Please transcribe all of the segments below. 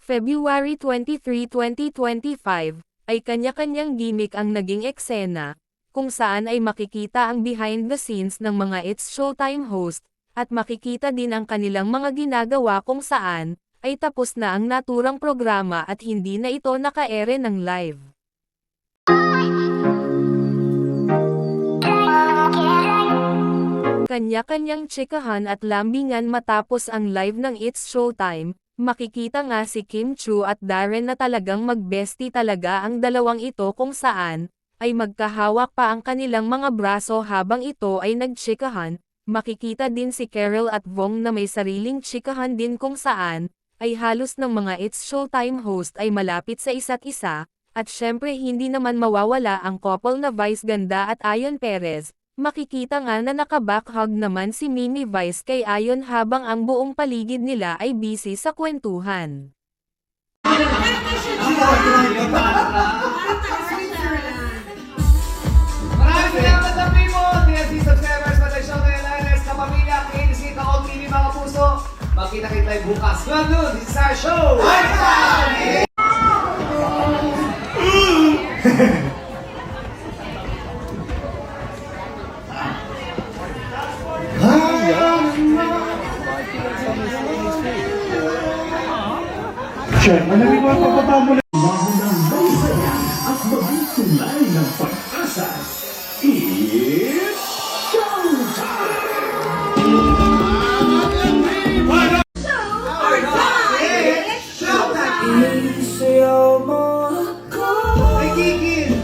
February 23, 2025, ay kanya-kanyang gimmick ang naging eksena, kung saan ay makikita ang behind the scenes ng mga It's Showtime host, at makikita din ang kanilang mga ginagawa kung saan, ay tapos na ang naturang programa at hindi na ito naka-ere ng live. Kanya-kanyang tsikahan at lambingan matapos ang live ng It's Showtime, makikita nga si Kim Chiu at Darren na talagang mag-bestie talaga ang dalawang ito kung saan, ay magkahawak pa ang kanilang mga braso habang ito ay nagtsikahan, makikita din si Carol at Vong na may sariling tsikahan din kung saan, ay halos ng mga It's Showtime host ay malapit sa isa't isa, at syempre hindi naman mawawala ang couple na Vice Ganda at Ayon Perez. Makikita nga na naka-backhug naman si Mimi Vice kay Ayon habang ang buong paligid nila ay busy sa kwentuhan. Maraming salamat sa primo! TNC subscribers, Matay Show na Yalanes, kapamilya, KNC, kaong mini mga puso. Magkita-kita tayo bukas. Good noon, this is our show! Siya, malamig mo ang pagpapamo na ng baysaya at magtulay ng pag-asa. It's showtime! Isayaw mo ako. Ay, Kikil!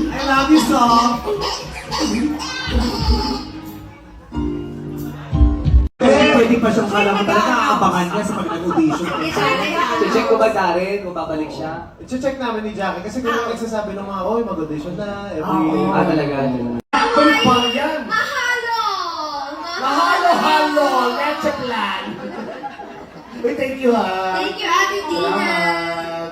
I love you so. Pwede pa siyang kala mo talaga aabangan niya sa pag-audition. Check ko ba Darren kung babalik siya? I-check namin ni Jackie kasi kung yung nagsasabi ng mga, oy, mag-audition na every... Talaga. Balik pa yan! Mahalo! Mahalo! Leche plan! Uy, thank you ha! Thank you, Ate Tina! Salamat!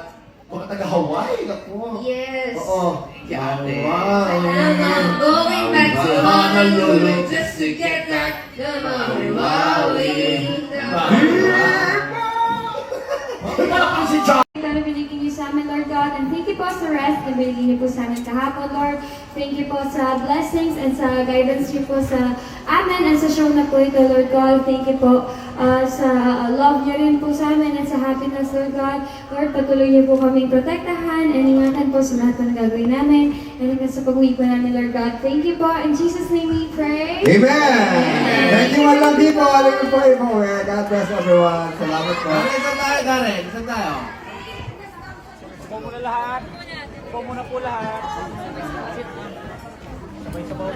Mga taga-Hawaii, naku! Yes! Oo! Ate. Wow! I'm going back to Honolulu just to get back to Maui. Pero binigyan niyo sa amin, Lord God, and thank you po sa rest na binigyan niyo po sa amin kahapon, Lord. Thank you po sa blessings and sa guidance niyo po sa amin and sa show na po ito, Lord God. Thank you po sa love niyo rin po sa amin at sa happiness, Lord God. Lord, patuloy niyo po kaming protektahan and ingatan po sa lahat ng gagawin namin and hanggang sa pag-uwi po namin, Lord God. Thank you po. In Jesus' name we pray. Amen! Thank you, one love people. Aling po everywhere. God bless everyone. Salamat po. Saan tayo, Darren? Saan tayo? Upo muna lahat. Upo muna po lahat. Sabay-sabaw.